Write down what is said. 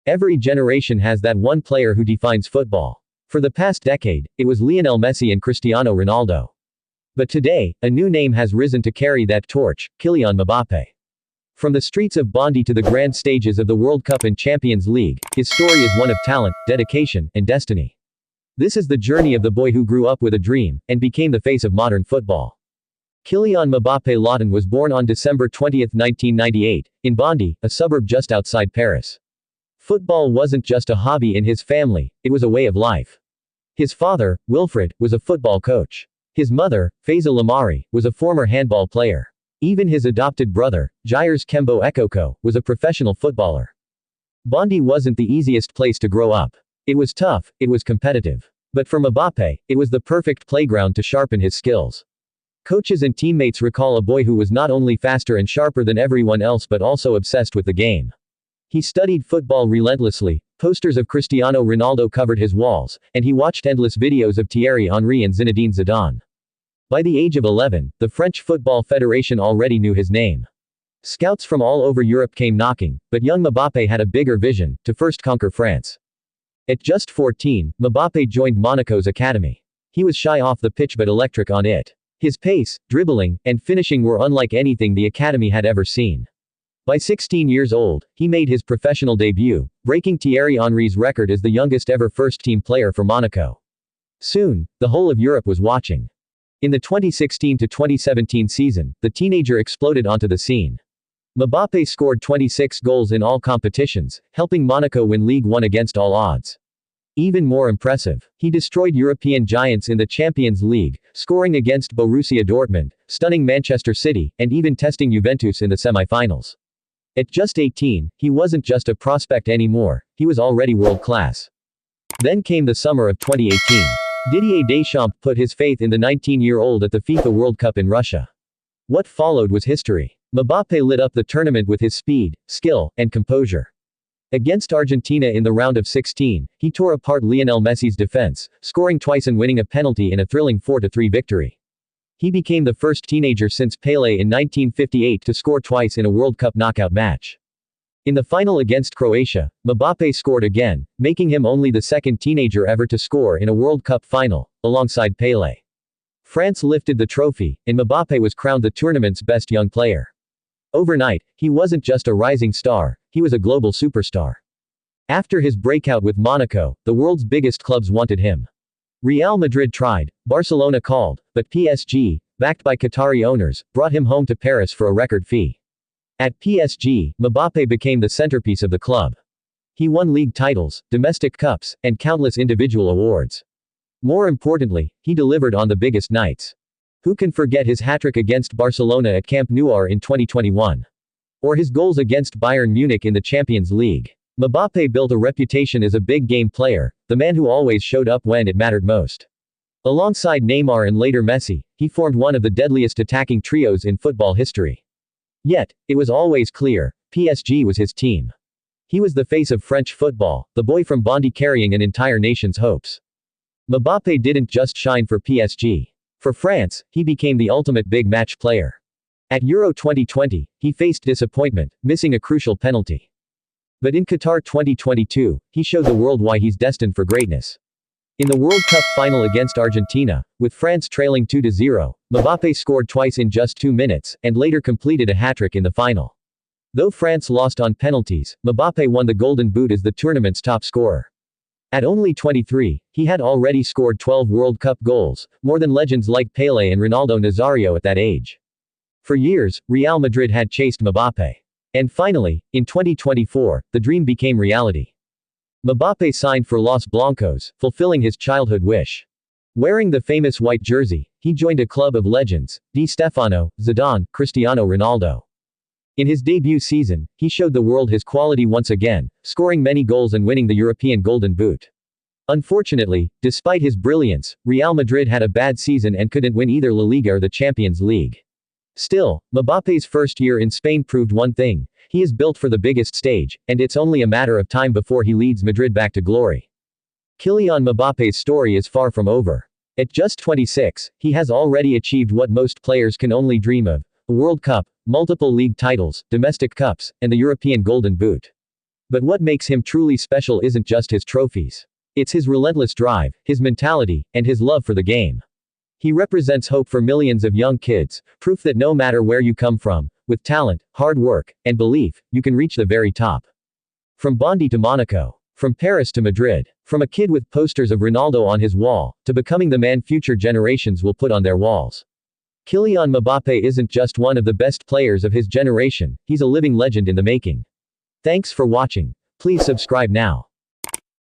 Every generation has that one player who defines football. For the past decade, it was Lionel Messi and Cristiano Ronaldo. But today, a new name has risen to carry that torch, Kylian Mbappé. From the streets of Bondy to the grand stages of the World Cup and Champions League, his story is one of talent, dedication, and destiny. This is the journey of the boy who grew up with a dream, and became the face of modern football. Kylian Mbappé Lawton was born on December 20, 1998, in Bondy, a suburb just outside Paris. Football wasn't just a hobby in his family, it was a way of life. His father, Wilfred, was a football coach. His mother, Faiza Lamari, was a former handball player. Even his adopted brother, Jairus Kembo Ekoko, was a professional footballer. Bondy wasn't the easiest place to grow up. It was tough, it was competitive. But for Mbappé, it was the perfect playground to sharpen his skills. Coaches and teammates recall a boy who was not only faster and sharper than everyone else but also obsessed with the game. He studied football relentlessly, posters of Cristiano Ronaldo covered his walls, and he watched endless videos of Thierry Henry and Zinedine Zidane. By the age of 11, the French Football Federation already knew his name. Scouts from all over Europe came knocking, but young Mbappé had a bigger vision, to first conquer France. At just 14, Mbappé joined Monaco's academy. He was shy off the pitch but electric on it. His pace, dribbling, and finishing were unlike anything the academy had ever seen. By 16 years old, he made his professional debut, breaking Thierry Henry's record as the youngest ever first-team player for Monaco. Soon, the whole of Europe was watching. In the 2016-2017 season, the teenager exploded onto the scene. Mbappé scored 26 goals in all competitions, helping Monaco win Ligue 1 against all odds. Even more impressive, he destroyed European giants in the Champions League, scoring against Borussia Dortmund, stunning Manchester City, and even testing Juventus in the semi-finals. At just 18, he wasn't just a prospect anymore, he was already world-class. Then came the summer of 2018. Didier Deschamps put his faith in the 19-year-old at the FIFA World Cup in Russia. What followed was history. Mbappé lit up the tournament with his speed, skill, and composure. Against Argentina in the round of 16, he tore apart Lionel Messi's defense, scoring twice and winning a penalty in a thrilling 4-3 victory. He became the first teenager since Pelé in 1958 to score twice in a World Cup knockout match. In the final against Croatia, Mbappé scored again, making him only the second teenager ever to score in a World Cup final, alongside Pelé. France lifted the trophy, and Mbappé was crowned the tournament's best young player. Overnight, he wasn't just a rising star, he was a global superstar. After his breakout with Monaco, the world's biggest clubs wanted him. Real Madrid tried, Barcelona called, but PSG, backed by Qatari owners, brought him home to Paris for a record fee. At PSG, Mbappé became the centerpiece of the club. He won league titles, domestic cups, and countless individual awards. More importantly, he delivered on the biggest nights. Who can forget his hat-trick against Barcelona at Camp Nou in 2021? Or his goals against Bayern Munich in the Champions League? Mbappé built a reputation as a big-game player, the man who always showed up when it mattered most. Alongside Neymar and later Messi, he formed one of the deadliest attacking trios in football history. Yet, it was always clear, PSG was his team. He was the face of French football, the boy from Bondy carrying an entire nation's hopes. Mbappé didn't just shine for PSG. For France, he became the ultimate big match player. At Euro 2020, he faced disappointment, missing a crucial penalty. But in Qatar 2022, he showed the world why he's destined for greatness. In the World Cup final against Argentina, with France trailing 2-0, Mbappé scored twice in just 2 minutes, and later completed a hat-trick in the final. Though France lost on penalties, Mbappé won the Golden Boot as the tournament's top scorer. At only 23, he had already scored 12 World Cup goals, more than legends like Pelé and Ronaldo Nazario at that age. For years, Real Madrid had chased Mbappé. And finally, in 2024, the dream became reality. Mbappé signed for Los Blancos, fulfilling his childhood wish. Wearing the famous white jersey, he joined a club of legends, Di Stefano, Zidane, Cristiano Ronaldo. In his debut season, he showed the world his quality once again, scoring many goals and winning the European Golden Boot. Unfortunately, despite his brilliance, Real Madrid had a bad season and couldn't win either La Liga or the Champions League. Still, Mbappé's first year in Spain proved one thing: he is built for the biggest stage, and it's only a matter of time before he leads Madrid back to glory. Kylian Mbappé's story is far from over. At just 26, he has already achieved what most players can only dream of: a World Cup, multiple league titles, domestic cups, and the European Golden Boot. But what makes him truly special isn't just his trophies. It's his relentless drive, his mentality, and his love for the game. He represents hope for millions of young kids, proof that no matter where you come from, with talent, hard work, and belief, you can reach the very top. From Bondy to Monaco. From Paris to Madrid. From a kid with posters of Ronaldo on his wall, to becoming the man future generations will put on their walls. Kylian Mbappé isn't just one of the best players of his generation, he's a living legend in the making. Thanks for watching. Please subscribe now.